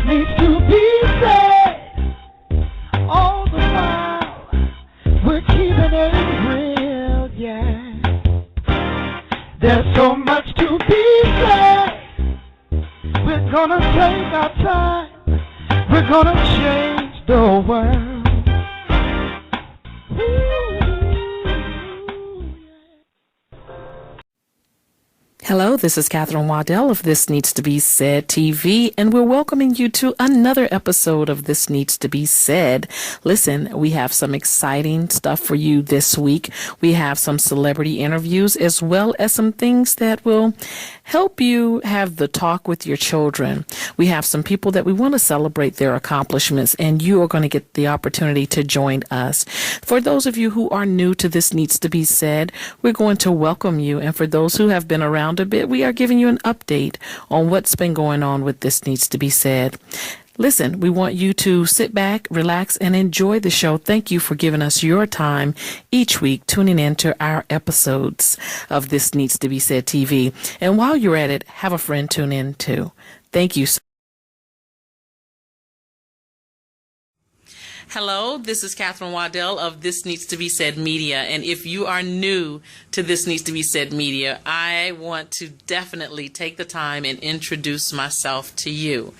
needs to be said. All the while, we're keeping it real, yeah. There's so much to be said. We're gonna take our time. We're gonna change the world. Hello, this is Catherine Waddell of This Needs to Be Said TV, and we're welcoming you to another episode of This Needs to Be Said. Listen, we have some exciting stuff for you this week. We have some celebrity interviews as well as some things that will help you have the talk with your children. We have some people that we want to celebrate their accomplishments, and you are going to get the opportunity to join us. For those of you who are new to This Needs to Be Said, we're going to welcome you, and for those who have been around a bit, we are giving you an update on what's been going on with This Needs to Be Said. Listen, we want you to sit back, relax, and enjoy the show. Thank you for giving us your time each week, tuning in to our episodes of This Needs to Be Said TV. And while you're at it, have a friend tune in too. Thank you. Hello, this is Catherine Waddell of This Needs to Be Said Media, and if you are new to This Needs to Be Said Media, I want to definitely take the time and introduce myself to you.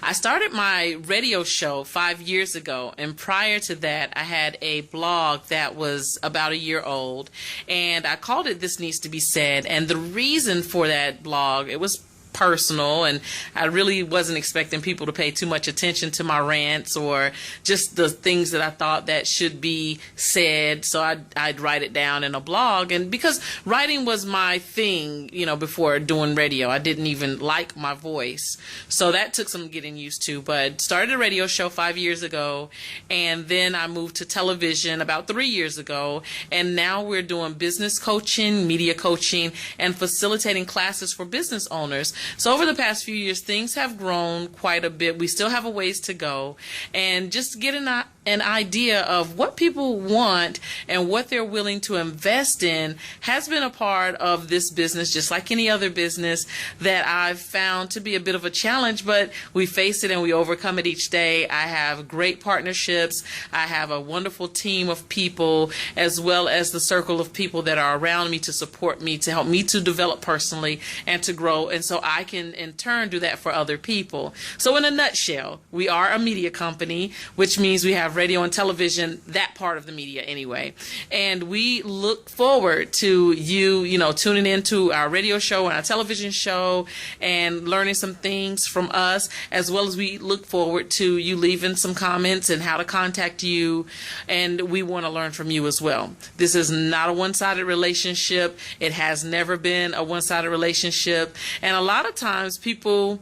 I started my radio show 5 years ago, and prior to that, I had a blog that was about a year old, and I called it This Needs to Be Said, and the reason for that blog, it was personal, and I really wasn't expecting people to pay too much attention to my rants or just the things that I thought that should be said, so I'd write it down in a blog. And because writing was my thing, before doing radio, I didn't even like my voice, so that took some getting used to. But started a radio show 5 years ago, and then I moved to television about 3 years ago, and now we're doing business coaching, media coaching, and facilitating classes for business owners. So over the past few years, things have grown quite a bit. We still have a ways to go, and just getting an idea of what people want and what they're willing to invest in has been a part of this business, just like any other business, that I've found to be a bit of a challenge, but we face it and we overcome it each day. I have great partnerships. I have a wonderful team of people, as well as the circle of people that are around me to support me, to help me to develop personally and to grow, and so I can in turn do that for other people. So in a nutshell, we are a media company, which means we have radio and television, that part of the media anyway. And we look forward to you, tuning into our radio show and our television show and learning some things from us, as well as we look forward to you leaving some comments and how to contact you. And we want to learn from you as well. This is not a one-sided relationship. It has never been a one-sided relationship. And a lot of times people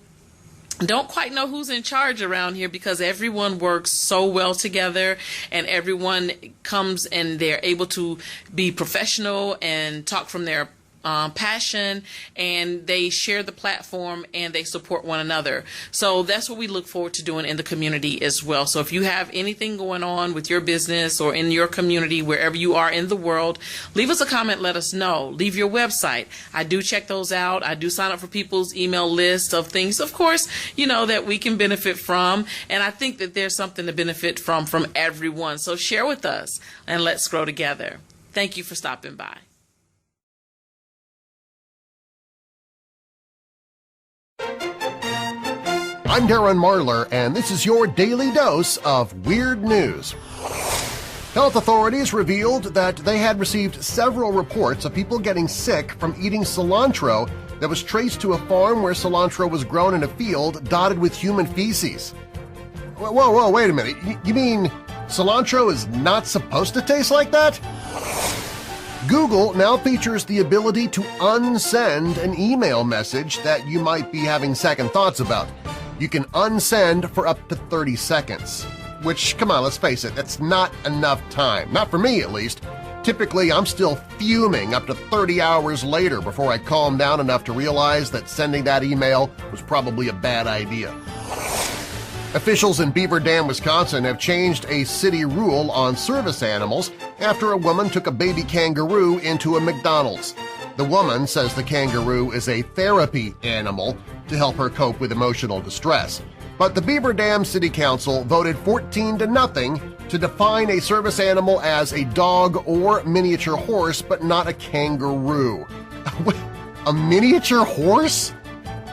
don't quite know who's in charge around here, because everyone works so well together and everyone comes and they're able to be professional and talk from their passion, and they share the platform and they support one another. So that's what we look forward to doing in the community as well. So if you have anything going on with your business or in your community, wherever you are in the world, leave us a comment, let us know. Leave your website. I do check those out. I do sign up for people's email list of things, of course, that we can benefit from. And I think that there's something to benefit from everyone. So share with us and let's grow together. Thank you for stopping by. I'm Darren Marlar, and this is your daily dose of weird news. Health authorities revealed that they had received several reports of people getting sick from eating cilantro that was traced to a farm where cilantro was grown in a field dotted with human feces. Whoa, wait a minute. You mean cilantro is not supposed to taste like that? Google now features the ability to unsend an email message that you might be having second thoughts about. You can unsend for up to 30 seconds, which, come on, let's face it, that's not enough time. Not for me, at least. Typically, I'm still fuming up to 30 hours later before I calm down enough to realize that sending that email was probably a bad idea. Officials in Beaver Dam, Wisconsin have changed a city rule on service animals after a woman took a baby kangaroo into a McDonald's. The woman says the kangaroo is a therapy animal to help her cope with emotional distress. But the Beaver Dam City Council voted 14-0 to define a service animal as a dog or miniature horse, but not a kangaroo. A miniature horse?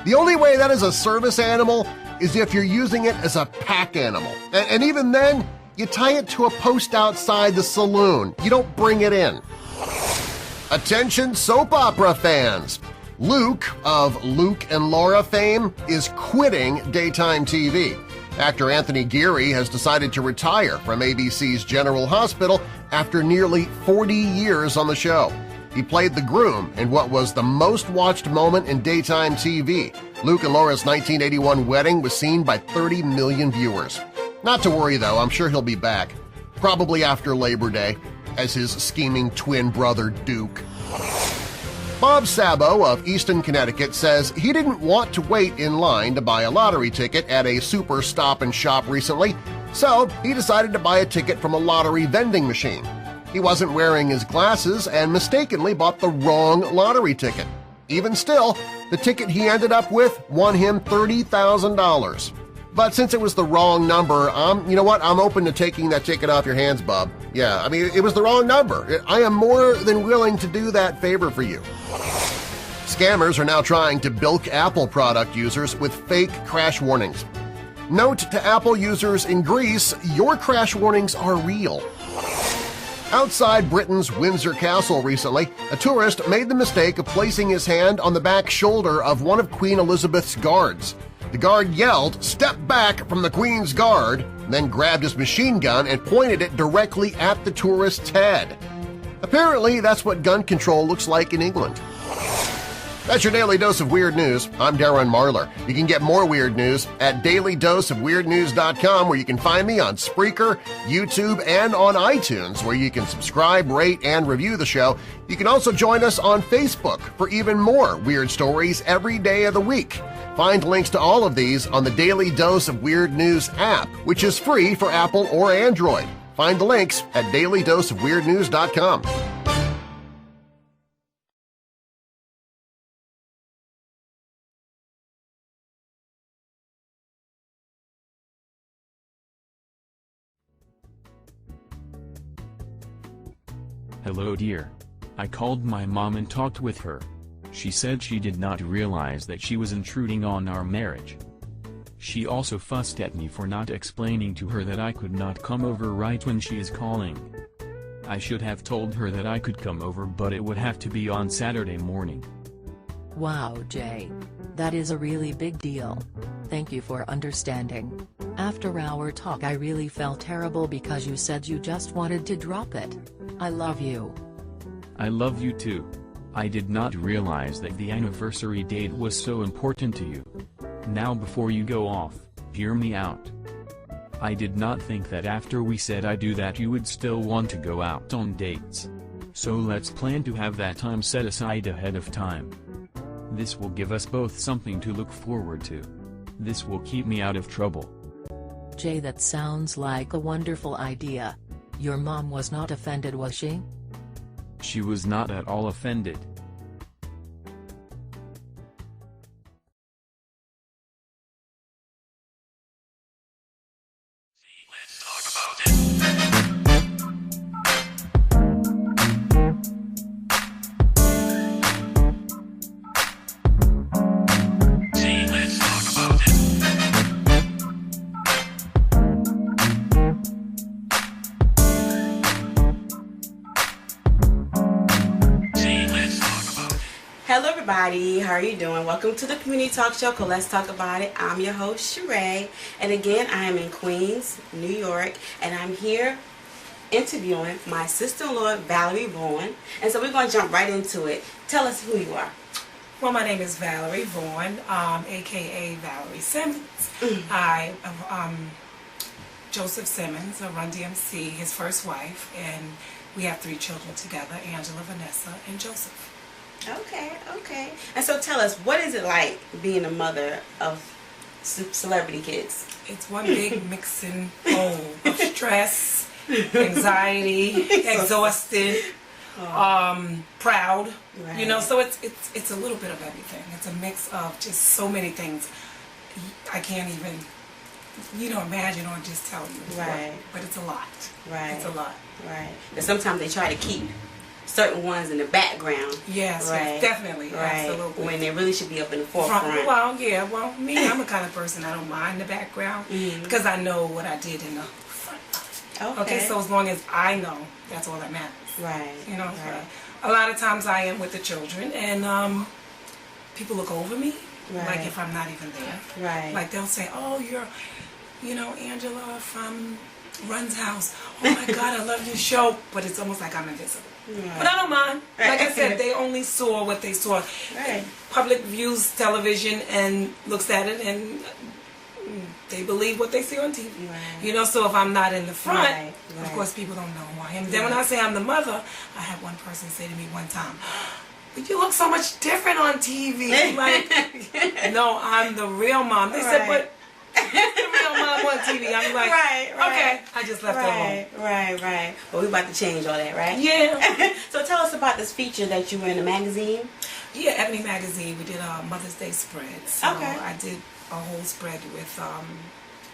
The only way that is a service animal is if you're using it as a pack animal. And even then, you tie it to a post outside the saloon. You don't bring it in. Attention soap opera fans! Luke of Luke and Laura fame is quitting daytime TV. Actor Anthony Geary has decided to retire from ABC's General Hospital after nearly 40 years on the show. He played the groom in what was the most watched moment in daytime TV. Luke and Laura's 1981 wedding was seen by 30 million viewers. Not to worry though, I'm sure he'll be back, probably after Labor Day, as his scheming twin brother Duke. Bob Sabo of Easton, Connecticut says he didn't want to wait in line to buy a lottery ticket at a super stop and shop recently, so he decided to buy a ticket from a lottery vending machine. He wasn't wearing his glasses and mistakenly bought the wrong lottery ticket. Even still, the ticket he ended up with won him $30,000. But since it was the wrong number, you know what? I'm open to taking that ticket off your hands, Bob. Yeah, I mean, it was the wrong number. I am more than willing to do that favor for you. Scammers are now trying to bilk Apple product users with fake crash warnings. Note to Apple users in Greece, your crash warnings are real. Outside Britain's Windsor Castle recently, a tourist made the mistake of placing his hand on the back shoulder of one of Queen Elizabeth's guards. The guard yelled, "Step back," from the Queen's guard, then grabbed his machine gun and pointed it directly at the tourist's head. Apparently, that's what gun control looks like in England. That's your Daily Dose of Weird News. I'm Darren Marlar. You can get more weird news at dailydoseofweirdnews.com, where you can find me on Spreaker, YouTube, and on iTunes, where you can subscribe, rate, and review the show. You can also join us on Facebook for even more weird stories every day of the week. Find links to all of these on the Daily Dose of Weird News app, which is free for Apple or Android. Find the links at dailydoseofweirdnews.com. Hello dear. I called my mom and talked with her. She said she did not realize that she was intruding on our marriage. She also fussed at me for not explaining to her that I could not come over right when she is calling. I should have told her that I could come over, but it would have to be on Saturday morning. Wow, Jay. That is a really big deal. Thank you for understanding. After our talk, I really felt terrible because you said you just wanted to drop it. I love you. I love you too. I did not realize that the anniversary date was so important to you. Now before you go off, hear me out. I did not think that after we said I do that you would still want to go out on dates. So let's plan to have that time set aside ahead of time. This will give us both something to look forward to. This will keep me out of trouble. Jay, that sounds like a wonderful idea. Your mom was not offended, was she? She was not at all offended. Let's talk about it. See, let's talk about it. Hello everybody, how are you doing? Welcome to the community talk show called Let's Talk About It. I'm your host Charay, and again I am in Queens, New York, and I'm here interviewing my sister-in-law Valerie Vaughn. And so we're going to jump right into it. Tell us who you are. Well, my name is Valerie Vaughn, aka Valerie Simmons. I am Joseph Simmons of Run DMC, his first wife, and we have 3 children together, Angela, Vanessa, and Joseph. Okay. And so tell us, what is it like being a mother of celebrity kids? It's one big mixing bowl of stress, anxiety, exhausted, proud. Right. You know, so it's a little bit of everything. It's a mix of just so many things. I can't even imagine or just tell you. Right. But it's a lot. Right. It's a lot. Right. And sometimes they try to keep certain ones in the background. Yes, Right. yes, definitely. Right. Absolutely. When they really should be up in the forefront. Well, me, I'm the kind of person I don't mind the background because I know what I did in the front. Okay, so as long as I know, that's all that matters. Right. Right. A lot of times I am with the children and people look over me, like if I'm not even there. Right. Like they'll say, oh, you're, Angela from Run's house. Oh my God, I love your show. But it's almost like I'm invisible. Right. But I don't mind. Like I said, they only saw what they saw. Right. Public views television and looks at it and they believe what they see on TV. Right. So if I'm not in the front, Right. of course people don't know who I am. Then when I say I'm the mother, I had one person say to me one time, but you look so much different on TV. I'm like, no, I'm the real mom. They said, but the real mom on TV. I'm like, right. Okay. I just left it alone. Right. But we're about to change all that, right? Yeah. So tell us about this feature that you were in the magazine. Yeah, Ebony Magazine. We did a Mother's Day spread. So Okay. I did a whole spread with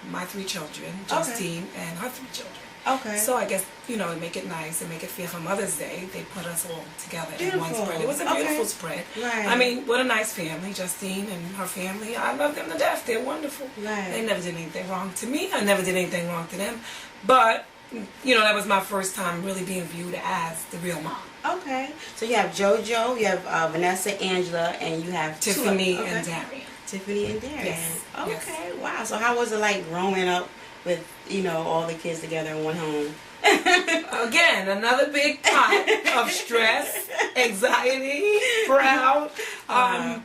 my 3 children, Justine and her 3 children. Okay. So I guess, to make it nice and make it feel for Mother's Day, they put us all together in one Beautiful. spread. It was a beautiful spread. Right. I mean, what a nice family, Justine and her family. I love them to death. They're wonderful. Right. They never did anything wrong to me. I never did anything wrong to them. But, that was my first time really being viewed as the real mom. Okay. So you have JoJo, you have Vanessa, Angela, and you have Tiffany and Darren. Tiffany and Darren. Yes. Okay. Yes. Wow. So how was it like growing up with, all the kids together in one home? Again, another big pot of stress, anxiety, proud. I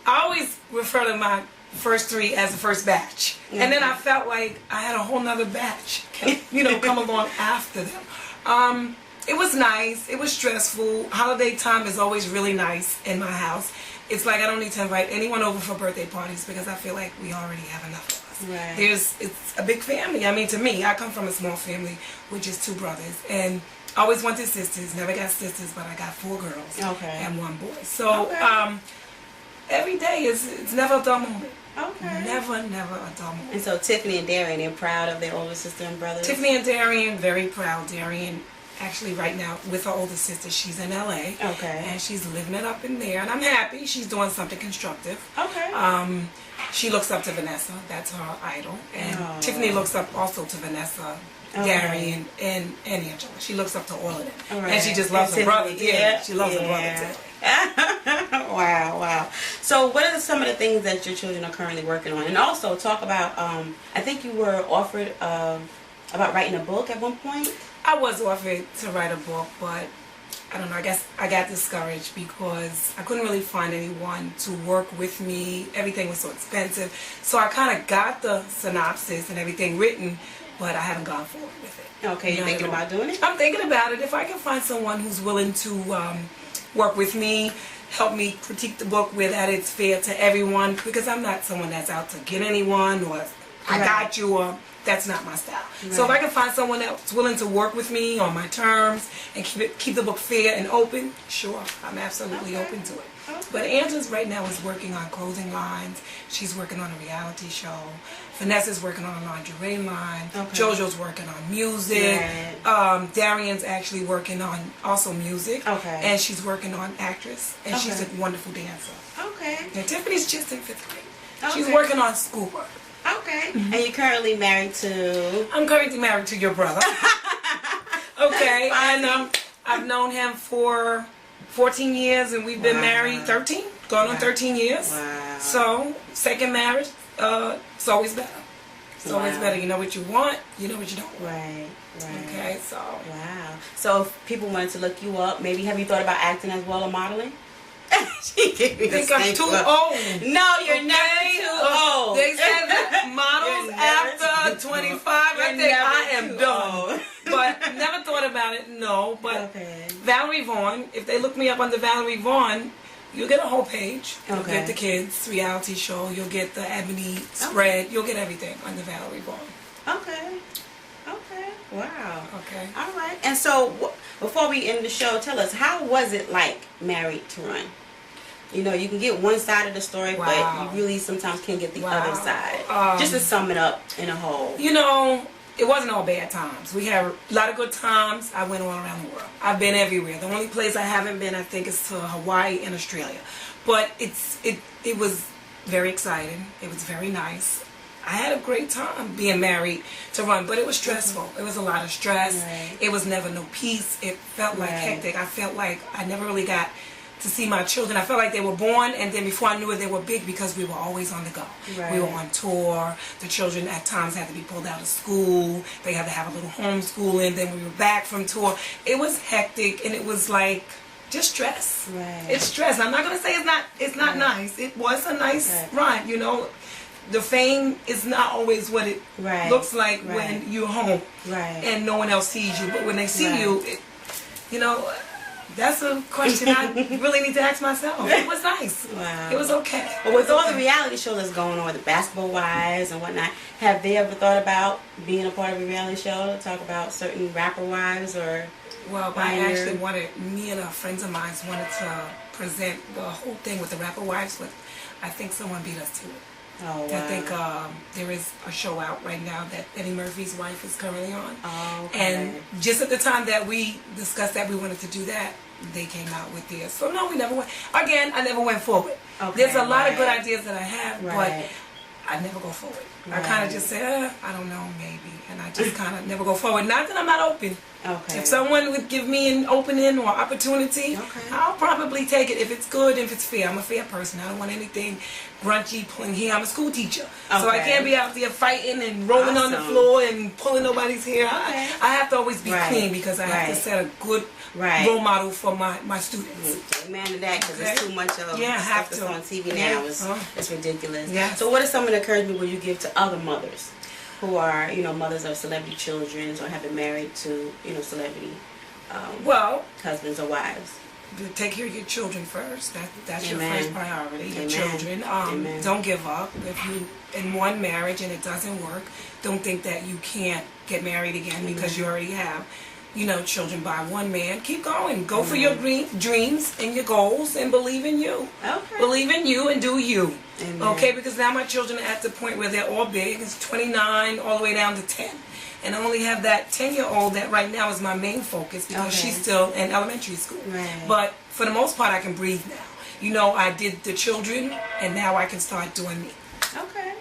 always refer to my first 3 as the first batch. And then I felt like I had a whole nother batch, come along after them. It was nice. It was stressful. Holiday time is always really nice in my house. It's like I don't need to invite anyone over for birthday parties because I feel like we already have enough of us. Right. It's a big family. I mean, to me, I come from a small family with just 2 brothers. And I always wanted sisters. Never got sisters, but I got 4 girls and 1 boy. So every day it's never a dull moment. Okay. Never a dull moment. And so Tiffany and Darren, they're proud of their older sister and brother? Tiffany and Darren, very proud. Darren, actually right now, with her older sister, she's in LA. Okay. And she's living it up in there. And I'm happy. She's doing something constructive. Okay. She looks up to Vanessa. That's her idol. And Tiffany looks up also to Vanessa, Darren, and Angela. She looks up to all of them. Right. And she just loves her brother. Yeah, she loves her brother too. Wow. So what are some of the things that your children are currently working on? And also talk about, I think you were offered about writing a book at one point? I was offered to write a book, but I don't know, I guess I got discouraged because I couldn't really find anyone to work with me. Everything was so expensive. So I kind of got the synopsis and everything written, but I haven't gone forward with it. Okay, you're thinking about doing it? I'm thinking about it. If I can find someone who's willing to work with me, help me critique the book where that it's fair to everyone, because I'm not someone that's out to get anyone or I got you or that's not my style. Right. So if I can find someone that's willing to work with me on my terms and keep the book fair and open, sure, I'm absolutely open to it. Okay. But Angela's right now is working on clothing lines. She's working on a reality show. Vanessa's working on a lingerie line. Okay. JoJo's working on music. Right. Darian's actually working on also music. Okay. And she's working on actress. And she's a wonderful dancer. Okay. And Tiffany's just in 5th grade. Okay. She's working on schoolwork. Okay. And you're currently married to? I'm currently married to your brother. Okay. And I've known him for 14 years and we've been married 13. Going on 13 years. Wow. So, second marriage, it's always better. It's always better. You know what you want, you know what you don't want. Right. Okay, so. Wow. So if people wanted to look you up, maybe have you thought about acting as well or modeling? She gave me think I'm too old. No, you're never too old. They said that models after 25, I think I am done. But never thought about it, no. But Valerie Vaughn, if they look me up under Valerie Vaughn, you'll get a whole page. You'll get the kids' reality show. You'll get the Ebony spread. You'll get everything under Valerie Vaughn. Okay. Wow. Okay. All right. And so, before we end the show, tell us, how was it like married to Run? You know, you can get one side of the story, Wow. but you really sometimes can't get the Wow. other side. Just to sum it up in a whole. You know, it wasn't all bad times. We had a lot of good times. I went all around the world. I've been everywhere. The only place I haven't been, I think, is to Hawaii and Australia. But it was very exciting. It was very nice. I had a great time being married to Ron, but it was stressful. It was a lot of stress. Right. It was never no peace. It felt like hectic. I felt like I never really got to see my children. I felt like they were born, and then before I knew it, they were big because we were always on the go. Right. We were on tour. The children at times had to be pulled out of school. They had to have a little homeschooling. Then we were back from tour. It was hectic, and it was like just stress. Right. It's stress. I'm not gonna say it's not nice. It was a nice ride, you know. The fame is not always what it looks like when you're home and no one else sees you. But when they see you, you know, that's a question I really need to ask myself. It was nice. Wow. It was okay. Well, with all the reality shows that's going on with the Basketball Wives and whatnot, have they ever thought about being a part of a reality show to talk about certain rapper wives or? Well, I actually me and friends of mine wanted to present the whole thing with the rapper wives, but I think someone beat us to it. Oh, wow. I think there is a show out right now that Eddie Murphy's wife is currently on. Oh, okay. And just at the time that we discussed that we wanted to do that, they came out with theirs. So no, we never went. Again, I never went forward. Okay, There's a lot of good ideas that I have, but I never go forward. I kind of just say, I don't know, maybe. And I just kind of never go forward. Not that I'm not open. Okay. If someone would give me an opening or opportunity, I'll probably take it if it's good, if it's fair. I'm a fair person. I don't want anything grunchy, pulling hair. I'm a school teacher. So I can't be out there fighting and rolling on the floor and pulling nobody's hair. I have to always be clean because I have to set a good role model for my students. Amen to that, because there's too much of stuff that's on TV now. It's ridiculous. So what is some of the encouragement would you give to other mothers who are, you know, mothers of celebrity children or have been married to, you know, celebrity husbands or wives? Take care of your children first. That's your Amen. first priority. Your Amen. children. Amen. Don't give up. If you in one marriage and it doesn't work, don't think that you can't get married again because you already have, you know, children by one man. Keep going. Go for your dreams and your goals and believe in you. Okay. Believe in you and do you. Amen. Okay, because now my children are at the point where they're all big. It's 29 all the way down to 10. And I only have that 10-year-old that right now is my main focus because she's still in elementary school. Right. But for the most part, I can breathe now. You know, I did the children, and now I can start doing me. Okay.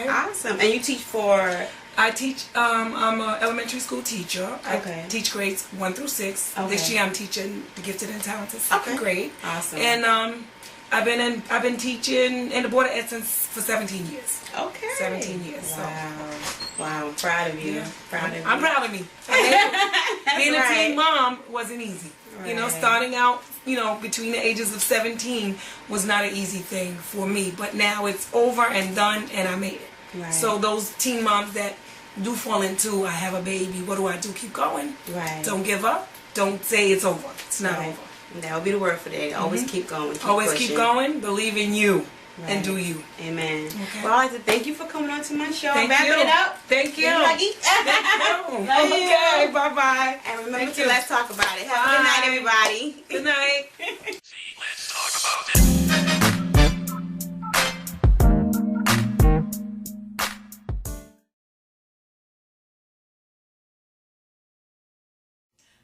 Awesome. And you teach for? I teach, I'm an elementary school teacher. I teach grades 1 through 6. This year I'm teaching the gifted and talented 2nd grade. Awesome. And I've been teaching in the Board of Ed for 17 years. Okay. 17 years. Wow. Wow. I'm proud of you. Yeah. Proud of you. I'm proud of me. Being a teen mom wasn't easy. You know, starting out, you know, between the ages of 17 was not an easy thing for me. But now it's over and done, and I made it. Right. So those teen moms that do fall into, I have a baby, what do I do? Keep going. Right. Don't give up. Don't say it's over. It's not over. That would be the word for today. Always keep going. Always keep going. Believe in you. And do you. Amen. Okay. Well, I'd like to thank you for coming on to my show. Thank Wrapping you. it up. Thank you. Thank you. Love you. Okay, bye-bye. And remember to let's talk about it. Have a good night, everybody. Good night. Let's talk about it.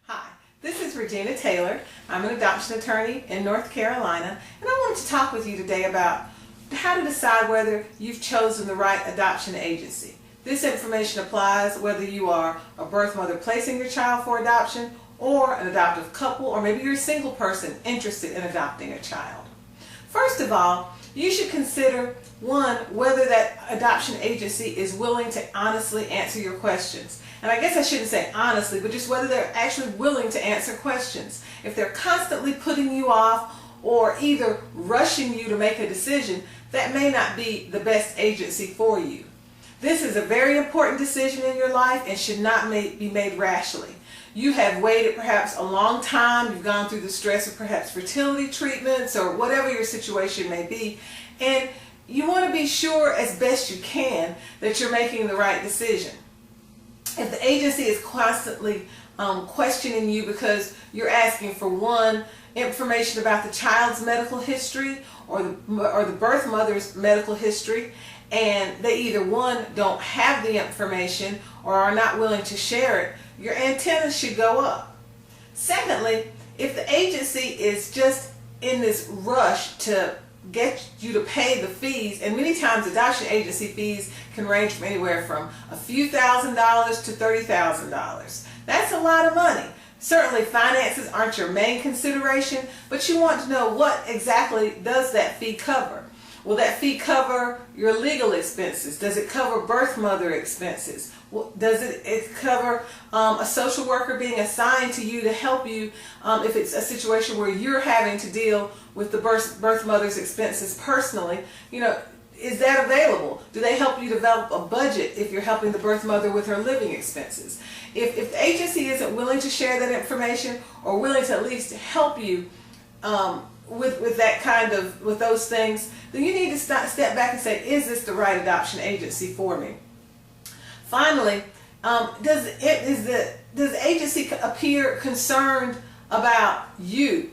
Hi, this is Regina Taylor. I'm an adoption attorney in North Carolina, and I wanted to talk with you today about how to decide whether you've chosen the right adoption agency. This information applies whether you are a birth mother placing your child for adoption or an adoptive couple, or maybe you're a single person interested in adopting a child. First of all, you should consider, one, whether that adoption agency is willing to honestly answer your questions. And I guess I shouldn't say honestly, but just whether they're actually willing to answer questions. If they're constantly putting you off or either rushing you to make a decision, that may not be the best agency for you. This is a very important decision in your life and should not be made rashly. You have waited perhaps a long time, you've gone through the stress of perhaps fertility treatments or whatever your situation may be, and you want to be sure as best you can that you're making the right decision. If the agency is constantly questioning you because you're asking for one, information about the child's medical history or the birth mother's medical history, and they either one, don't have the information or are not willing to share it, your antennas should go up. Secondly, if the agency is just in this rush to get you to pay the fees, and many times adoption agency fees can range from anywhere from a few $1,000s to $30,000. That's a lot of money. Certainly finances aren't your main consideration, but you want to know what exactly does that fee cover. Will that fee cover your legal expenses? Does it cover birth mother expenses? Does it cover a social worker being assigned to you to help you if it's a situation where you're having to deal with the birth mother's expenses personally? You know, is that available? Do they help you develop a budget if you're helping the birth mother with her living expenses? If the agency isn't willing to share that information or willing to at least help you with that kind of, with those things, then you need to step back and say, is this the right adoption agency for me? Finally, does the agency appear concerned about you?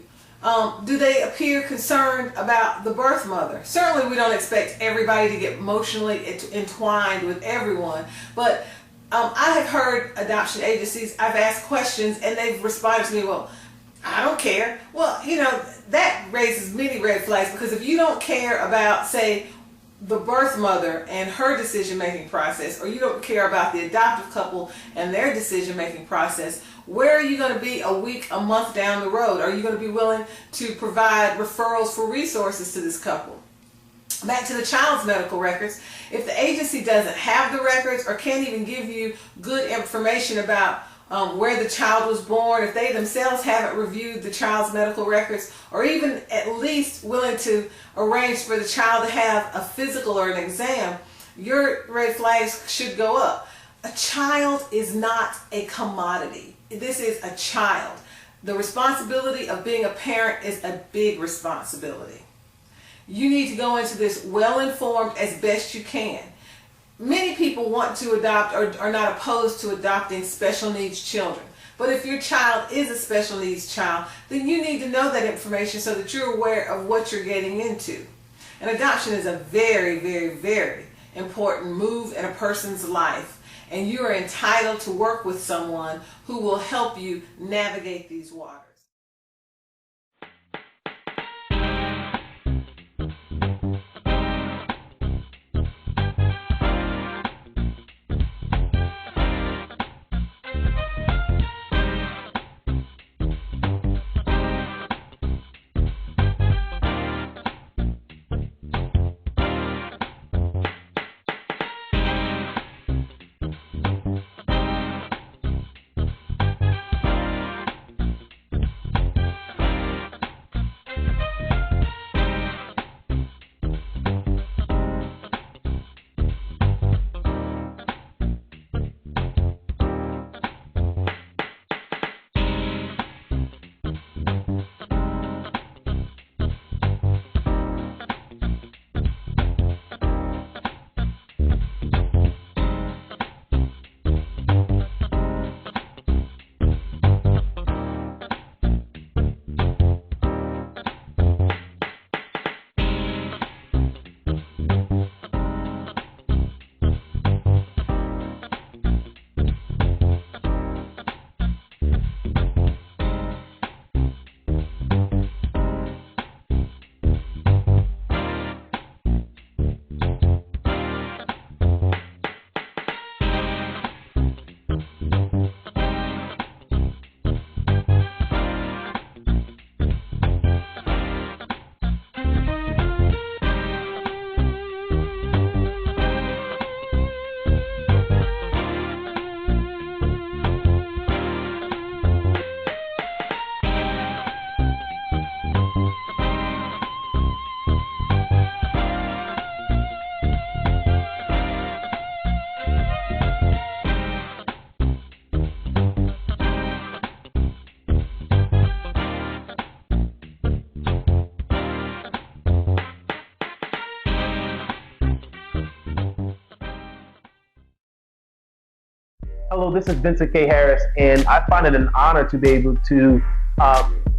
Do they appear concerned about the birth mother? Certainly we don't expect everybody to get emotionally entwined with everyone, but I have heard adoption agencies, I've asked questions and they've responded to me, well, I don't care. Well, you know, that raises many red flags, because if you don't care about, say, the birth mother and her decision-making process, or you don't care about the adoptive couple and their decision-making process, where are you going to be a week, a month down the road? Are you going to be willing to provide referrals for resources to this couple? Back to the child's medical records. If the agency doesn't have the records or can't even give you good information about where the child was born, if they themselves haven't reviewed the child's medical records, or even at least willing to arrange for the child to have a physical or an exam, your red flags should go up. A child is not a commodity. This is a child. The responsibility of being a parent is a big responsibility. You need to go into this well-informed as best you can. Many people want to adopt or are not opposed to adopting special needs children. But if your child is a special needs child, then you need to know that information so that you're aware of what you're getting into. And adoption is a very, very, very important move in a person's life. And you are entitled to work with someone who will help you navigate these waters. Hello, this is Vincent K. Harris, and I find it an honor to be able to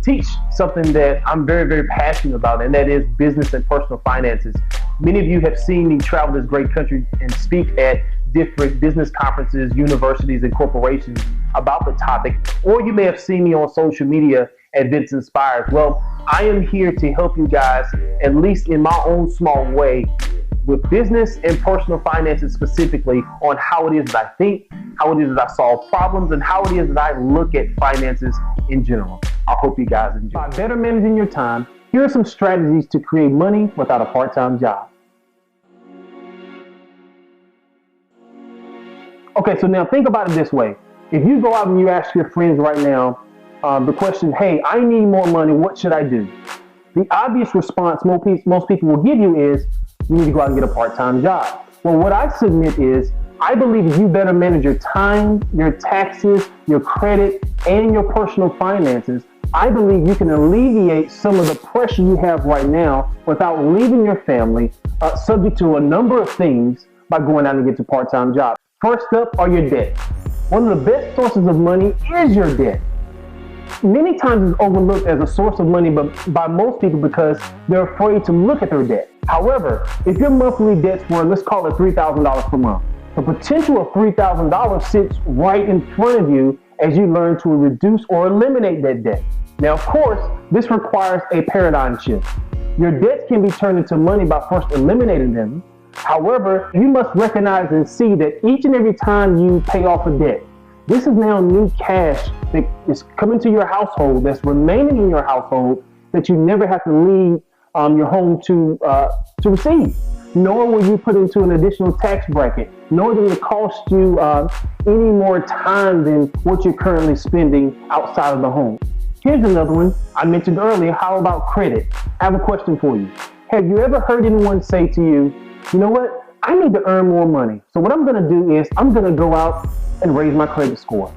teach something that I'm very, very passionate about, and that is business and personal finances. Many of you have seen me travel this great country and speak at different business conferences, universities, and corporations about the topic, or you may have seen me on social media at Vince Inspires. Well, I am here to help you guys, at least in my own small way, with business and personal finances specifically, on how it is that I think, how it is that I solve problems, and how it is that I look at finances in general. I hope you guys enjoy. By better managing your time, here are some strategies to create money without a part-time job. Okay, so now think about it this way. If you go out and you ask your friends right now the question, hey, I need more money, what should I do? The obvious response most people will give you is, you need to go out and get a part-time job. Well, what I submit is, I believe if you better manage your time, your taxes, your credit, and your personal finances, I believe you can alleviate some of the pressure you have right now without leaving your family subject to a number of things by going out and get a part-time job. First up are your debts. One of the best sources of money is your debt. Many times it's overlooked as a source of money by most people because they're afraid to look at their debt. However, if your monthly debts were, let's call it $3,000 per month, the potential of $3,000 sits right in front of you as you learn to reduce or eliminate that debt. Now, of course, this requires a paradigm shift. Your debts can be turned into money by first eliminating them. However, you must recognize and see that each and every time you pay off a debt, this is now new cash that is coming to your household, that's remaining in your household, that you never have to leave your home to receive. Nor will you put into an additional tax bracket, nor will it cost you any more time than what you're currently spending outside of the home. Here's another one I mentioned earlier. How about credit? I have a question for you. Have you ever heard anyone say to you, you know what? I need to earn more money. So what I'm going to do is I'm going to go out and raise my credit score.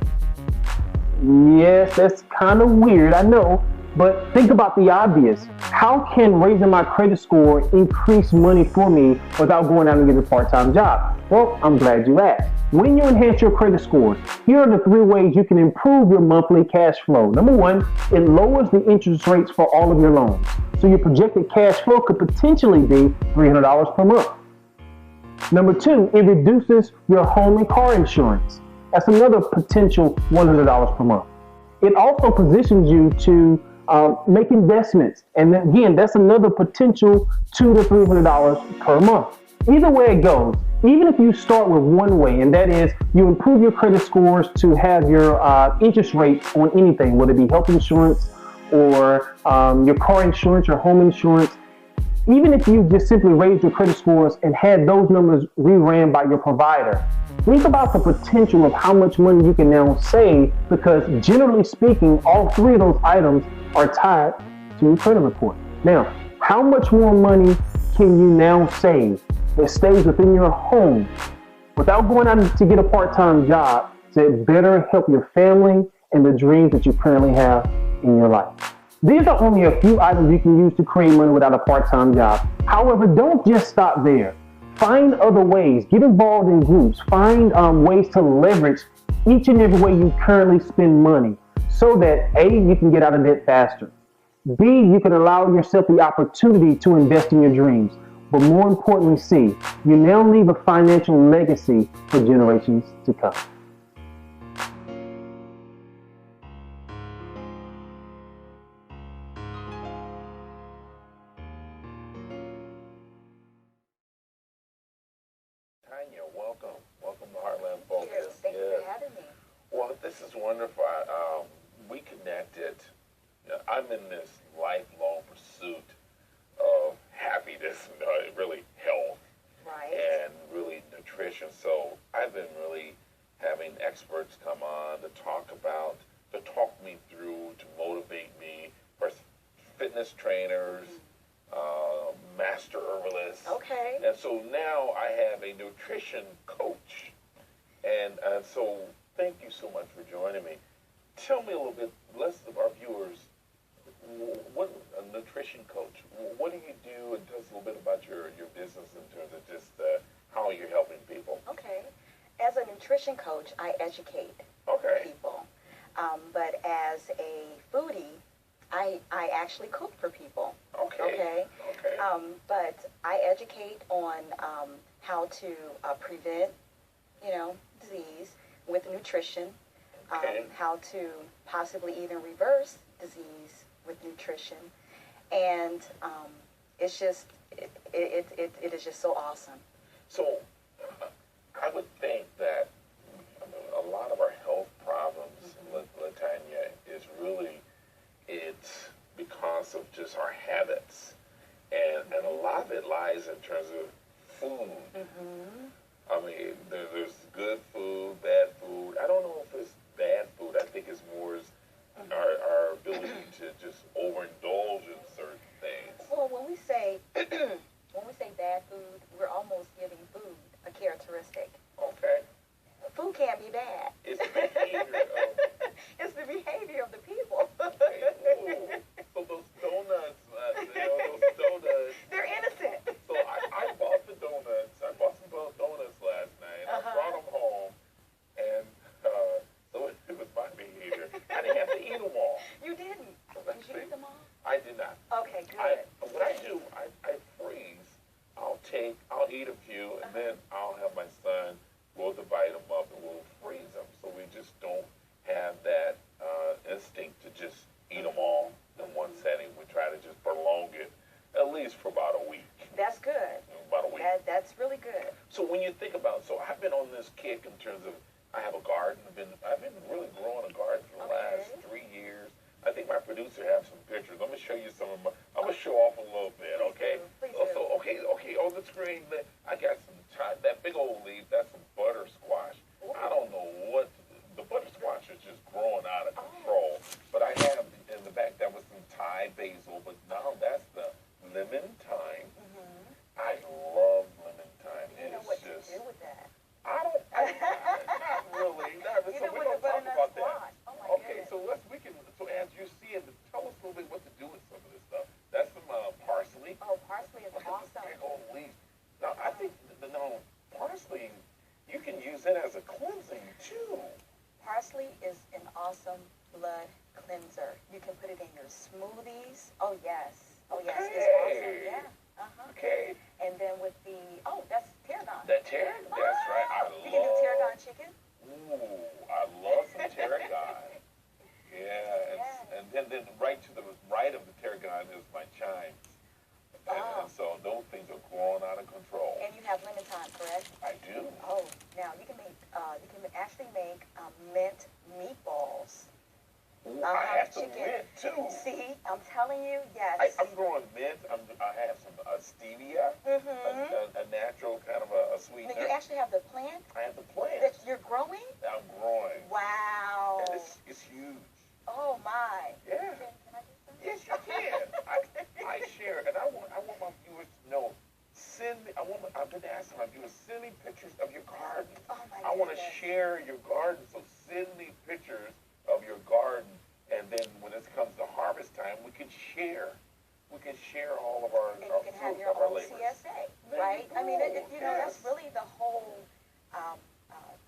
Yes, that's kind of weird, I know, but think about the obvious. How can raising my credit score increase money for me without going out and getting a part-time job? Well, I'm glad you asked. When you enhance your credit scores, here are the 3 ways you can improve your monthly cash flow. Number 1, it lowers the interest rates for all of your loans. So your projected cash flow could potentially be $300 per month. Number 2, it reduces your home and car insurance. That's another potential $100 per month. It also positions you to make investments. And again, that's another potential $200 to $300 per month. Either way it goes, even if you start with one way, and that is you improve your credit scores to have your interest rates on anything, whether it be health insurance or your car insurance or home insurance, even if you just simply raised your credit scores and had those numbers reran by your provider, think about the potential of how much money you can now save, because generally speaking, all 3 of those items are tied to your credit report. Now, how much more money can you now save that stays within your home without going out to get a part-time job to better help your family and the dreams that you currently have in your life? These are only a few items you can use to create money without a part-time job. However, don't just stop there. Find other ways. Get involved in groups. Find ways to leverage each and every way you currently spend money so that A, you can get out of debt faster. B, you can allow yourself the opportunity to invest in your dreams. But more importantly, C, you now leave a financial legacy for generations to come. Tanya, welcome. Welcome to Heartland Focus. Yes, thank you for having me. Well, this is wonderful. We connected. I'm in this lifelong pursuit of happiness, really health, Right. and really nutrition. So I've been really having experts come on to talk me through, to motivate me, first fitness trainers, master herbalists. Okay. And so now I have a nutrition coach. And so thank you so much for joining me. Tell me a little bit, less of our viewers, what a nutrition coach, what do you do, and tell us a little bit about your business in terms of just how you're helping people. Okay. As a nutrition coach, I educate people. But as a foodie, I actually cook for people. Okay. But I educate on how to prevent, disease with nutrition. How to possibly even reverse disease with nutrition, and it's just it is just so awesome. So I would think that a lot of our health problems, Latonya, is really it's because of just our habits, and a lot of it lies in terms of food. I mean, there's good food, bad food. I don't know if it's bad food. I think it's more our ability to just overindulge in certain things. Well, when we say bad food, we're almost giving food a characteristic. Okay. Food can't be bad. It's the behavior of it's the behavior of the people. Okay. So those donuts, those donuts. They're innocent. So I bought the donuts. I bought some donuts last night. I brought them home, and so it was my behavior. I didn't have to eat them all. You didn't. Did you eat them all? I did not. Okay, good. What I do, I freeze. I'll eat a few, and then I'll have my son. We'll divide them up and we'll freeze them, so we just don't have that instinct to just eat them all in one setting. We try to just prolong it at least for about a week. That's good. About a week. That's really good. So when you think about, so I've been on this kick in terms of I have a garden. I've been really growing a garden for the last 3 years. I think my producer has some pictures. Let me show you some of my. I'm gonna show off a little bit, okay? Please so, do. so okay, on the screen, I got some that big old leaf. That's some butter squash. I don't know what the butter squash is just growing out of control. But I have in the back that was some Thai basil, but now that's the lemon thyme. I love lemon thyme. You know what to do with that? Not really. So we're gonna talk about that. Okay, so as you see it, tell us a little bit what to do with some of this stuff. That's some parsley. Oh, parsley is awesome. Big old leaf. Now I think parsley, you can use it as a cleansing too. Parsley is an awesome blood cleanser. You can put it in your smoothies. Oh yes, it's awesome. Yeah. Okay. And then with that's tarragon. That tarragon. That's right. You can do tarragon chicken. Ooh, I love some tarragon. And then right to the right of the tarragon is my chimes. And so those things are growing out of control. And you have lemon thyme, correct? I do. Oh, now you can actually make mint meatballs. Ooh, I have some mint too. See, I'm telling you, yes. I'm growing mint. I have some stevia, a natural kind of a sweetener. You actually have the plant? I have the plant. That you're growing? I'm growing. Wow. And it's huge. Oh my. Yeah. Can I do some? Yes, you can. I share, and I want my viewers to know. I've been asking my viewers, send me pictures of your garden. Oh my I want to share your garden, so send me pictures of your garden, and then when it comes to harvest time, we can share. We can share all of our you can have fruits your of our own labors. CSA, right? I mean, that's really the whole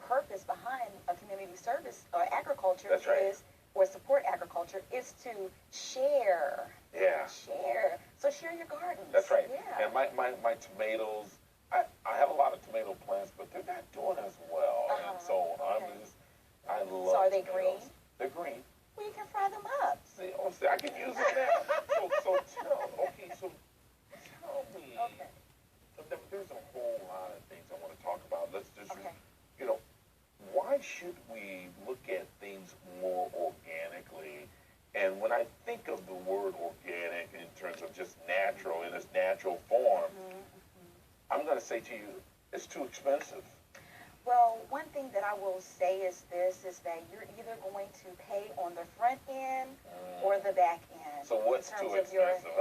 purpose behind a community service or agriculture That's right. is, or support agriculture, is to share. Yeah. Share. So share your gardens. That's right. Yeah. And my tomatoes, I have a lot of tomato plants, but they're not doing as well. And so I love So are they tomatoes. green? They're green. Well, you can fry them up. See, I can use them now. so tell me. Okay. There's a whole lot of things I want to talk about. Let's just, why should we look at things more organically? And when I think of the word organic in terms of just natural, in its natural form, I'm going to say to you, it's too expensive. Well, one thing that I will say is that you're either going to pay on the front end or the back end. So what's in terms too of your expensive?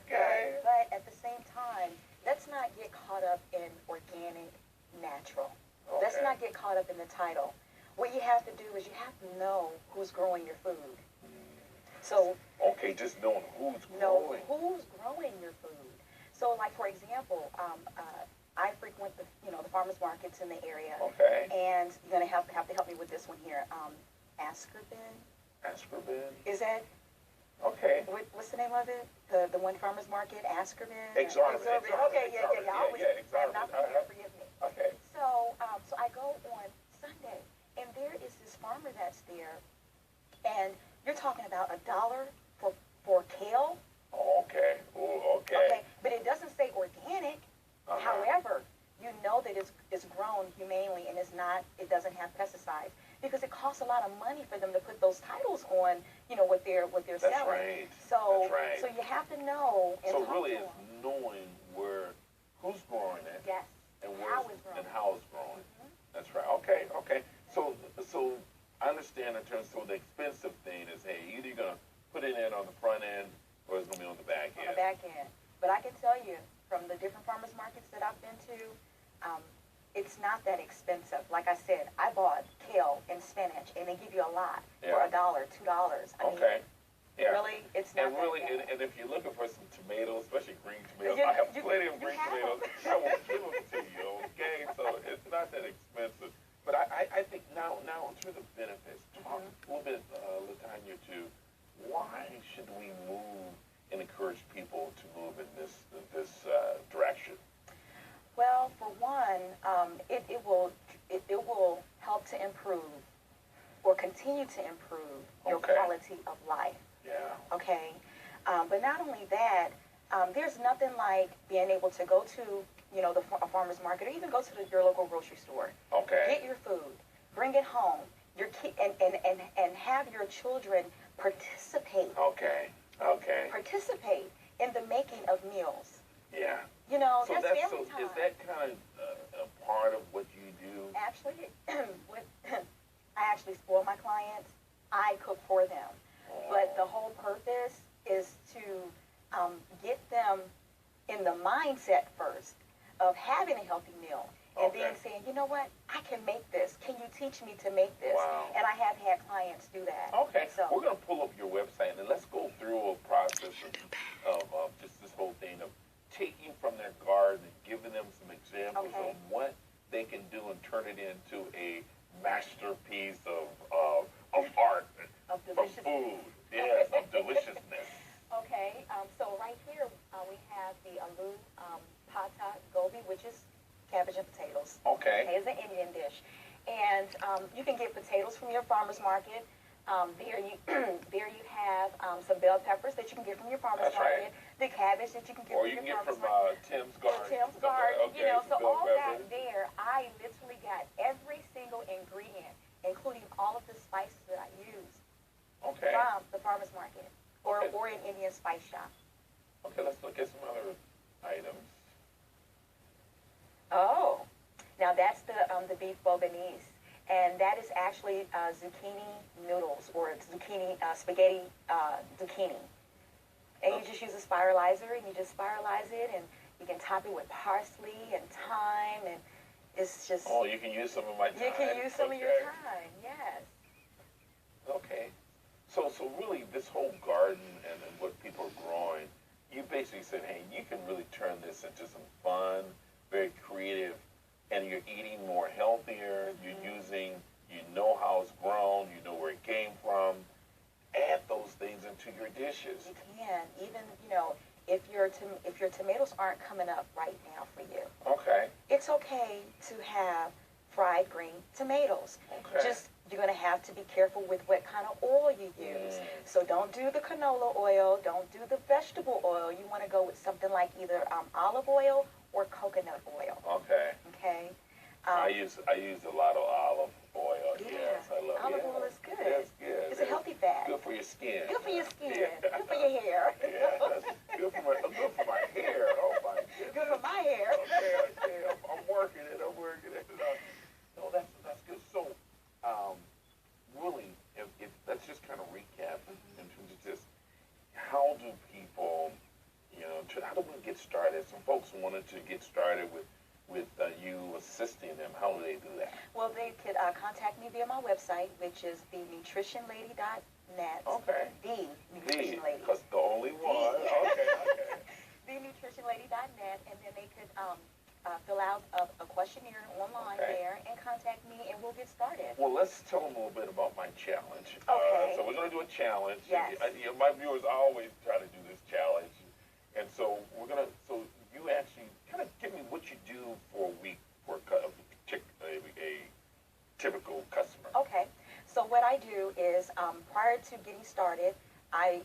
Okay. But at the same time, let's not get caught up in organic, natural. Okay. Let's not get caught up in the title. What you have to do is you have to know who's growing your food. So okay, just knowing who's growing. Know who's growing your food. So, like for example, I frequent the farmers markets in the area. Okay. And you're gonna have to help me with this one here. Ascorbin. Ascorbin. Is that? Okay. What's the name of it? The one farmers market, Ascorbin. Exorbitant. Okay, yeah. I'm not familiar. Forgive me. Okay. So I go on Sunday, and there is this farmer that's there, and you're talking about $1 for kale. Okay. Ooh, okay. But it doesn't say organic. However, you know that it's grown humanely and it doesn't have pesticides, because it costs a lot of money for them to put those titles on, what they're selling. That's right. So That's right. so you have to know. And so really, it's knowing who's growing it. Yes. And how it's growing. And how it's growing. Mm-hmm. That's right. Okay. So I understand in terms of the expensive thing is, hey, either you're gonna put it in on the front end or it's gonna be on the back end. On the back end. But I can tell you, from the different farmers markets that I've been to, it's not that expensive. Like I said, I bought kale and spinach, and they give you a lot for $1, $2. Okay. Yeah. Really, it's not. And really, and if you're looking for some tomatoes, especially green tomatoes, I have plenty of green tomatoes. I will give them to you. Okay, so it's not that expensive. But I think now in terms of benefits, talk a little bit, Latonya, to why should we move and encourage people to move in this direction? Well, for one, it will help to improve or continue to improve your quality of life. Yeah. Okay. But not only that, there's nothing like being able to go to a farmer's market, or even go to your local grocery store. Okay. Get your food, bring it home, and have your children participate. Okay. Participate in the making of meals. Yeah. So that's family time. Is that kind of a part of what you do? Actually, I actually spoil my clients. I cook for them. But the whole purpose is to get them in the mindset first of having a healthy meal. And then saying, you know what, I can make this. Can you teach me to make this? Wow. And I have had clients do that. Okay. So we're going to pull up your website, and let's go through a process of just this whole thing of taking from their garden and giving them some examples of what they can do and turn it into a masterpiece of art, of from food. Yes, of deliciousness. Okay. So right here we have the aloo pata gobi, which is cabbage and potatoes. Okay. It's an Indian dish. And you can get potatoes from your farmer's market. There you have some bell peppers that you can get from your farmer's market. Right. The cabbage that you can get or from you can your get from market. Tim's Garden. Tim's Garden. Okay, So all peppers. that there, I literally got every single ingredient, including all of the spices that I use from the farmer's market or an Indian spice shop. Okay, let's look at some other items. Oh, now that's the beef bolognese, and that is actually zucchini noodles or zucchini spaghetti zucchini. And you just use a spiralizer, and you just spiralize it, and you can top it with parsley and thyme, and it's just... Oh, you can use some of my time. You can use some of your time, yes. Okay. So really, this whole garden and what people are growing, you basically said, hey, you can really turn this into some fun, very creative, and you're eating more healthier, you know how it's grown, you know where it came from. Add those things into your dishes. You can. Even, if your tomatoes aren't coming up right now for you. Okay. It's okay to have fried green tomatoes. Okay. You're going to have to be careful with what kind of oil you use. So don't do the canola oil. Don't do the vegetable oil. You want to go with something like either olive oil or coconut oil. Okay. Okay. I use a lot of olive oil. Yeah. Yes, I love olive oil is good. That's good. It's a healthy fat. Good for your skin. Good for your skin. Yeah. Good for your hair. Yeah, good for my hair. Oh my goodness. Good for my hair. Okay. I'm working it. No, that's good. So, really, if let's just kind of recap in terms of just how do people, how do we get started? Some folks wanted to get started with you assisting them. How do they do that? Well, they could contact me via my website, which is thenutritionlady.net. Okay. The Nutrition Lady. Because the only one. Okay. thenutritionlady.net, and then they could fill out a questionnaire online there and contact me, and we'll get started. Well, let's tell them a little bit about my challenge. Okay. So we're going to do a challenge. Yes. My viewers always try to do this challenge. And so so you actually kind of give me what you do for a week for a typical customer. Okay. So what I do is, prior to getting started, I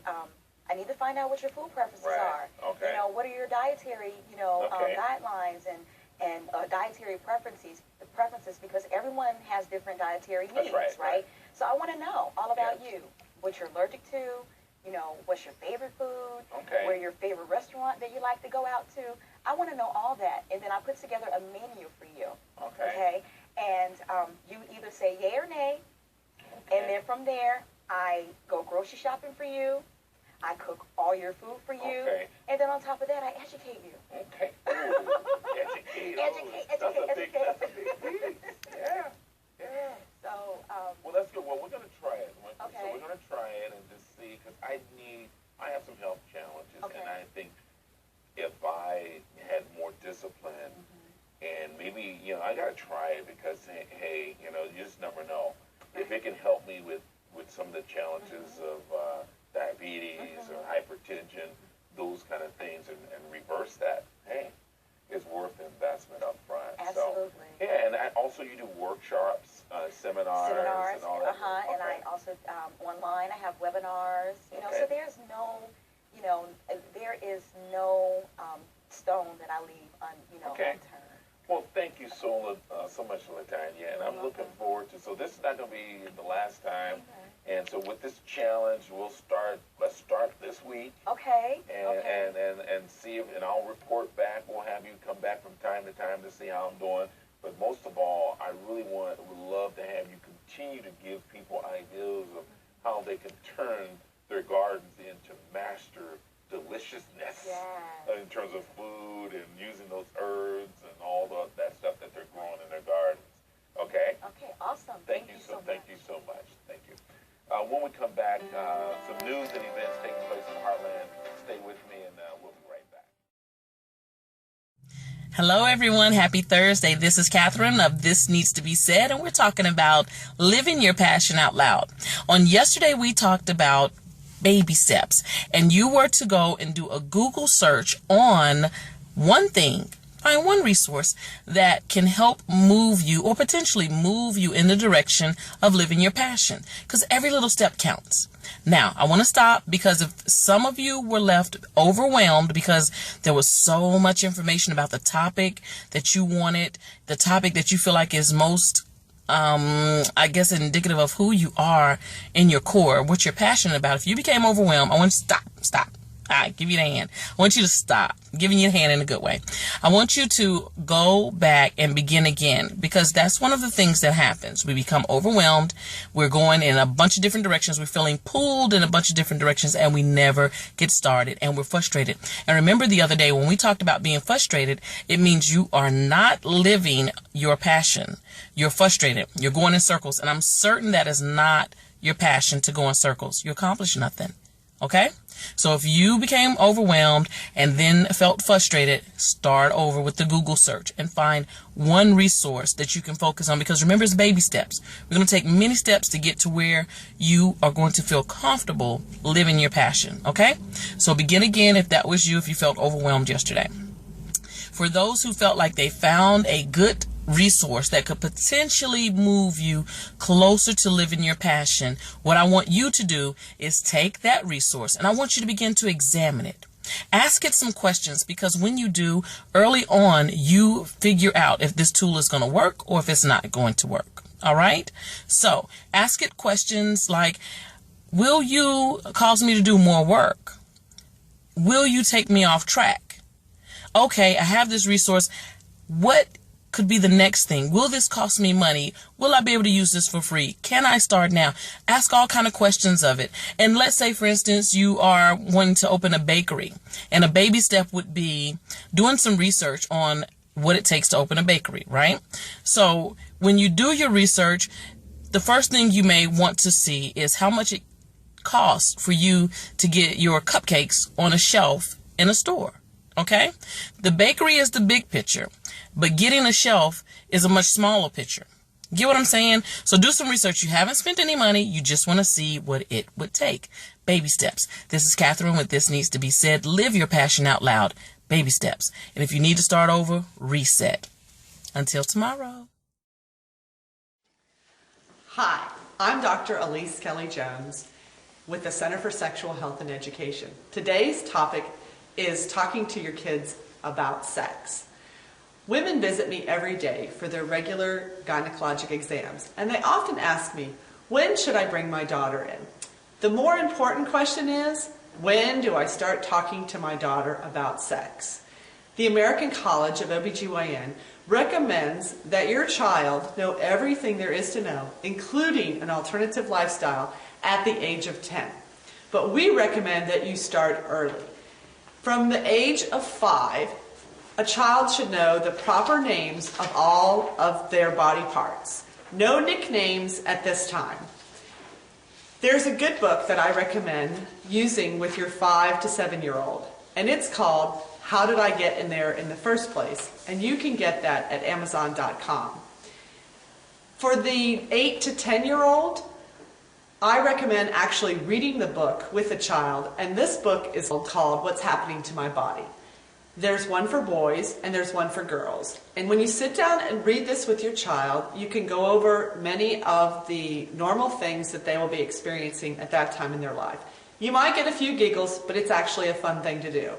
need to find out what your food preferences are. Okay. You know, what are your dietary, guidelines and dietary preferences, because everyone has different dietary needs, right? So I want to know all about you, what you're allergic to, what's your favorite food, where your favorite restaurant that you like to go out to. I want to know all that, and then I put together a menu for you. Okay? And you either say yay or nay, and then from there, I go grocery shopping for you. I cook all your food for you, and then on top of that, I educate you. Okay. Educate. That's a big piece. Yeah. So, well, that's good. Well, we're going to try it. Okay. So we're going to try it and just see, because I have some health challenges, and I think if I had more discipline, and maybe, I got to try it because, hey, you just never know. If it can help me with some of the challenges of diabetes or hypertension, those kind of things, and reverse that, hey, it's worth the investment up front. Absolutely. So, and you do workshops, seminars, and all that. And I also, online, I have webinars, so there's no, there is no stone that I leave unturned. Well, thank you so much, Latonya, and I'm looking forward to. So this is not going to be the last time, and so with this challenge, let's start this week. Okay. And see and I'll report back. We'll have you come back from time to time to see how I'm doing. But most of all, I really would love to have you continue to give people ideas of how they can turn their gardens into master deliciousness in terms of food and using those herbs and all that stuff that they're growing in their gardens. Okay? Okay, awesome. Thank you so much. Thank you. When we come back, some news and events taking place in Heartland. Stay with me, and we'll be right back. Hello, everyone. Happy Thursday. This is Catherine of This Needs to Be Said, and we're talking about living your passion out loud. On yesterday, we talked about baby steps, and you were to go and do a Google search on one thing, find one resource that can help move you or potentially move you in the direction of living your passion, because every little step counts. Now, I want to stop because if some of you were left overwhelmed because there was so much information about the topic that you wanted, the topic that you feel like is most I guess indicative of who you are in your core, what you're passionate about. If you became overwhelmed, I want you to stop. All right, give you the hand. I want you to stop, giving you the hand in a good way. I want you to go back and begin again, because that's one of the things that happens. We become overwhelmed. We're going in a bunch of different directions. We're feeling pulled in a bunch of different directions, and we never get started, and we're frustrated. And remember the other day when we talked about being frustrated, it means you are not living your passion. You're frustrated. You're going in circles, and I'm certain that is not your passion to go in circles. You accomplish nothing. Okay? So if you became overwhelmed and then felt frustrated, start over with the Google search and find one resource that you can focus on, because remember, it's baby steps. We're going to take many steps to get to where you are going to feel comfortable living your passion. Okay? So begin again if that was you, if you felt overwhelmed yesterday. For those who felt like they found a good resource that could potentially move you closer to living your passion, what I want you to do is take that resource and I want you to begin to examine it. Ask it some questions, because when you do, early on, you figure out if this tool is going to work or if it's not going to work. All right? So ask it questions like, will you cause me to do more work? Will you take me off track? Okay, I have this resource. What could be the next thing? Will this cost me money? Will I be able to use this for free? Can I start now? Ask all kind of questions of it. And let's say, for instance, you are wanting to open a bakery, and a baby step would be doing some research on what it takes to open a bakery, right? So when you do your research, the first thing you may want to see is how much it costs for you to get your cupcakes on a shelf in a store. Okay? The bakery is the big picture. but getting a shelf is a much smaller picture. Get what I'm saying? So do some research. You haven't spent any money. You just want to see what it would take. Baby steps. This is Catherine with This Needs to Be Said. Live your passion out loud. Baby steps. And if you need to start over, reset. Until tomorrow. Hi, I'm Dr. Elise Kelly-Jones with the Center for Sexual Health and Education. Today's topic is talking to your kids about sex. Women visit me every day for their regular gynecologic exams, and they often ask me, when should I bring my daughter in? The more important question is, when do I start talking to my daughter about sex? The American College of OBGYN recommends that your child know everything there is to know, including an alternative lifestyle, at the age of 10. But we recommend that you start early. From the age of 5, a child should know the proper names of all of their body parts. No nicknames at this time. There's a good book that I recommend using with your 5 to 7-year-old, and it's called How Did I Get in There in the First Place? And you can get that at Amazon.com. For the 8 to 10-year-old, I recommend actually reading the book with the child, and this book is called What's Happening to My Body. There's one for boys and there's one for girls. And when you sit down and read this with your child, you can go over many of the normal things that they will be experiencing at that time in their life. You might get a few giggles, but it's actually a fun thing to do.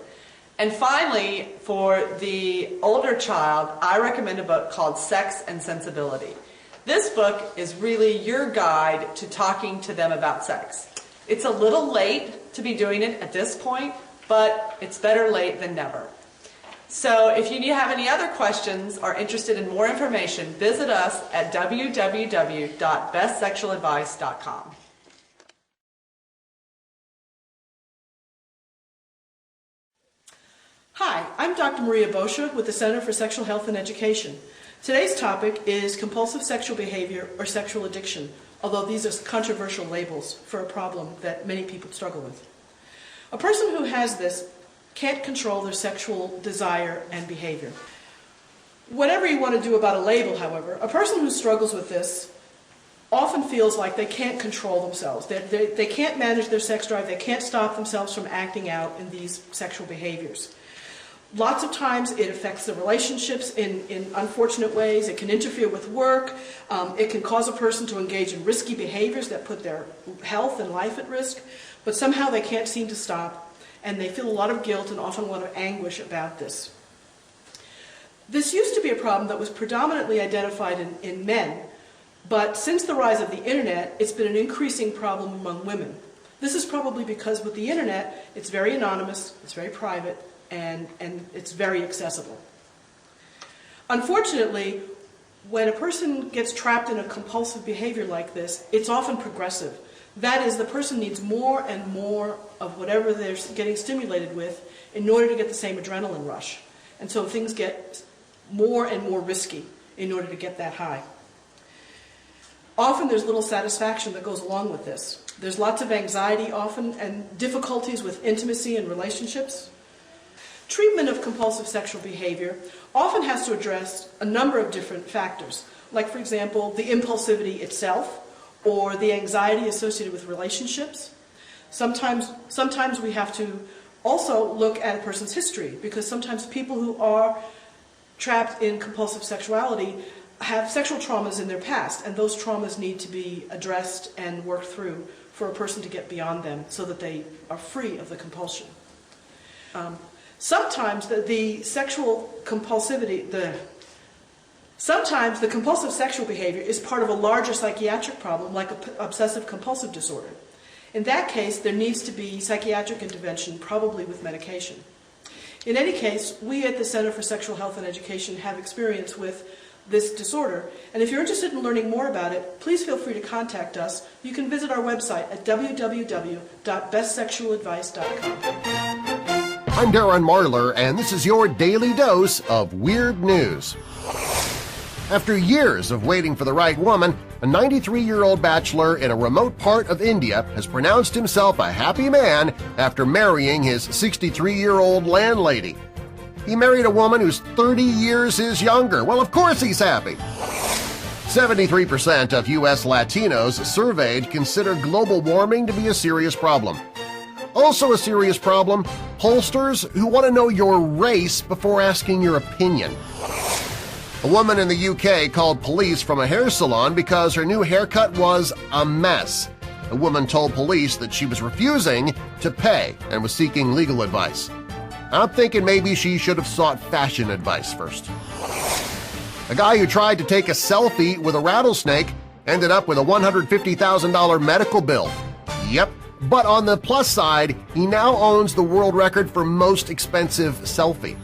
And finally, for the older child, I recommend a book called Sex and Sensibility. This book is really your guide to talking to them about sex. It's a little late to be doing it at this point, but it's better late than never. So if you have any other questions or interested in more information, visit us at www.bestsexualadvice.com. Hi, I'm Dr. Maria Boscia with the Center for Sexual Health and Education. Today's topic is compulsive sexual behavior or sexual addiction, although these are controversial labels for a problem that many people struggle with. A person who has this can't control their sexual desire and behavior. Whatever you want to do about a label, however, a person who struggles with this often feels like they can't control themselves. They can't manage their sex drive. They can't stop themselves from acting out in these sexual behaviors. Lots of times it affects the relationships in unfortunate ways. It can interfere with work. It can cause a person to engage in risky behaviors that put their health and life at risk. But somehow they can't seem to stop, and they feel a lot of guilt and often a lot of anguish about this. This used to be a problem that was predominantly identified in men, but since the rise of the internet, it's been an increasing problem among women. This is probably because with the internet, it's very anonymous, it's very private, and it's very accessible. Unfortunately, when a person gets trapped in a compulsive behavior like this, it's often progressive. That is, the person needs more and more of whatever they're getting stimulated with in order to get the same adrenaline rush. And so things get more and more risky in order to get that high. Often there's little satisfaction that goes along with this. There's lots of anxiety often and difficulties with intimacy and relationships. Treatment of compulsive sexual behavior often has to address a number of different factors, like, for example, the impulsivity itself, or the anxiety associated with relationships. Sometimes we have to also look at a person's history, because sometimes people who are trapped in compulsive sexuality have sexual traumas in their past, and those traumas need to be addressed and worked through for a person to get beyond them so that they are free of the compulsion. Sometimes Sometimes the compulsive sexual behavior is part of a larger psychiatric problem, like obsessive-compulsive disorder. In that case, there needs to be psychiatric intervention, probably with medication. In any case, we at the Center for Sexual Health and Education have experience with this disorder, and if you're interested in learning more about it, please feel free to contact us. You can visit our website at www.bestsexualadvice.com. I'm Darren Marlar, and this is your daily dose of weird news. After years of waiting for the right woman, a 93-year-old bachelor in a remote part of India has pronounced himself a happy man after marrying his 63-year-old landlady. He married a woman who's 30 years his younger. Well, of course he's happy. 73% of U.S. Latinos surveyed consider global warming to be a serious problem. Also a serious problem, pollsters who want to know your race before asking your opinion. A woman in the UK called police from a hair salon because her new haircut was a mess. The woman told police that she was refusing to pay and was seeking legal advice. I'm thinking maybe she should have sought fashion advice first. A guy who tried to take a selfie with a rattlesnake ended up with a $150,000 medical bill. Yep, but on the plus side, he now owns the world record for most expensive selfie.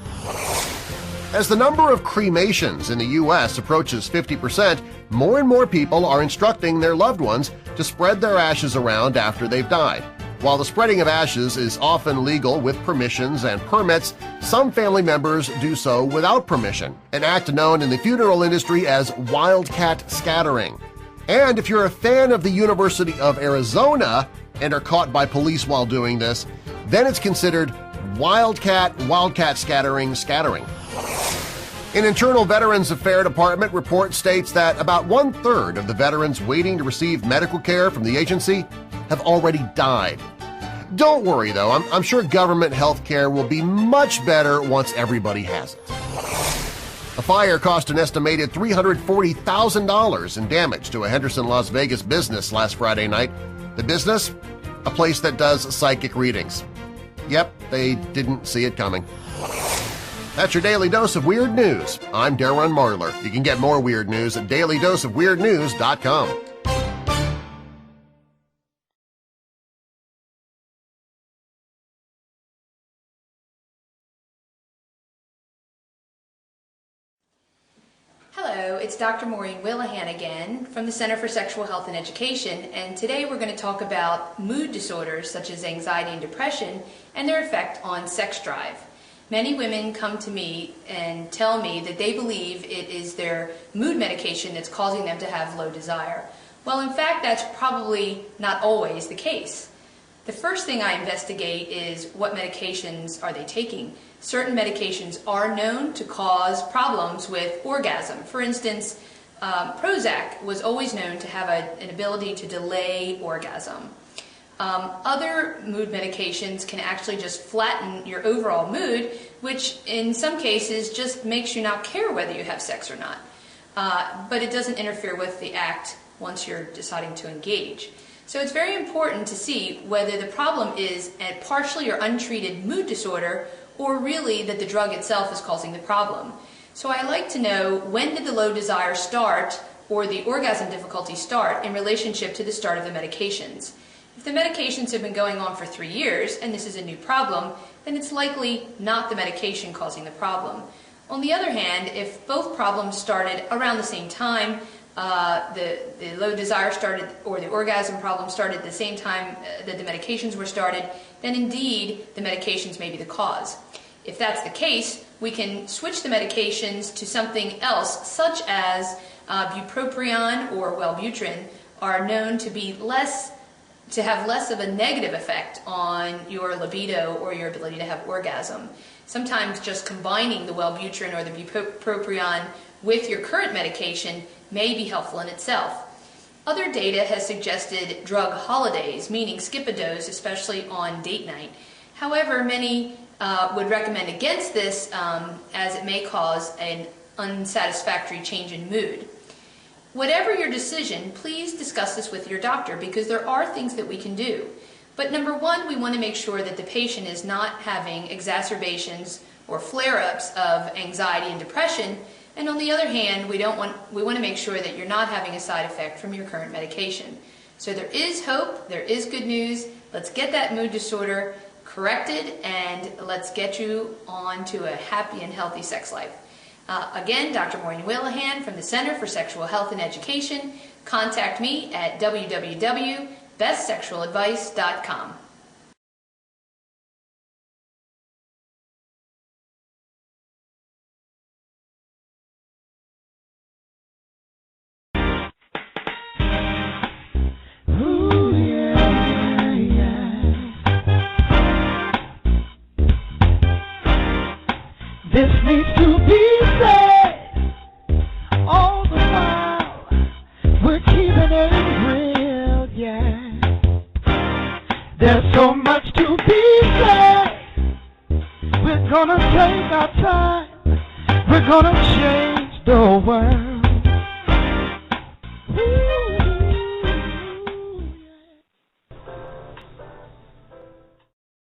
As the number of cremations in the U.S. approaches 50%, more and more people are instructing their loved ones to spread their ashes around after they've died. While the spreading of ashes is often legal with permissions and permits, some family members do so without permission, an act known in the funeral industry as wildcat scattering. And if you're a fan of the University of Arizona and are caught by police while doing this, then it's considered wildcat scattering. An Internal Veterans Affairs Department report states that about 1/3 of the veterans waiting to receive medical care from the agency have already died. Don't worry, though. I'm sure government health care will be much better once everybody has it. A fire cost an estimated $340,000 in damage to a Henderson, Las Vegas business last Friday night. The business? A place that does psychic readings. Yep, they didn't see it coming. That's your Daily Dose of Weird News. I'm Darren Marlar. You can get more weird news at dailydoseofweirdnews.com. Hello, it's Dr. Maureen Whelihan again from the Center for Sexual Health and Education, and today we're going to talk about mood disorders such as anxiety and depression and their effect on sex drive. Many women come to me and tell me that they believe it is their mood medication that's causing them to have low desire. Well, in fact, that's probably not always the case. The first thing I investigate is what medications are they taking. Certain medications are known to cause problems with orgasm. For instance, Prozac was always known to have an ability to delay orgasm. Other mood medications can actually just flatten your overall mood, which in some cases just makes you not care whether you have sex or not. But it doesn't interfere with the act once you're deciding to engage. So it's very important to see whether the problem is a partially or untreated mood disorder or really that the drug itself is causing the problem. So I like to know, when did the low desire start or the orgasm difficulty start in relationship to the start of the medications? If the medications have been going on for 3 years and this is a new problem, then it's likely not the medication causing the problem. On the other hand, if both problems started around the same time, the low desire started or the orgasm problem started at the same time that the medications were started, then indeed the medications may be the cause. If that's the case, we can switch the medications to something else, such as bupropion or Wellbutrin are known to have less of a negative effect on your libido or your ability to have orgasm. Sometimes just combining the Wellbutrin or the bupropion with your current medication may be helpful in itself. Other data has suggested drug holidays, meaning skip a dose, especially on date night. However, many would recommend against this as it may cause an unsatisfactory change in mood. Whatever your decision, please discuss this with your doctor because there are things that we can do. But number one, we want to make sure that the patient is not having exacerbations or flare-ups of anxiety and depression. And on the other hand, we want to make sure that you're not having a side effect from your current medication. So there is hope, there is good news. Let's get that mood disorder corrected and let's get you on to a happy and healthy sex life. Again, Dr. Maureen Whelihan from the Center for Sexual Health and Education. Contact me at www.bestsexualadvice.com. This needs to be said. All the while we're keeping it real, yeah. There's so much to be said. We're gonna take our time. We're gonna change the world.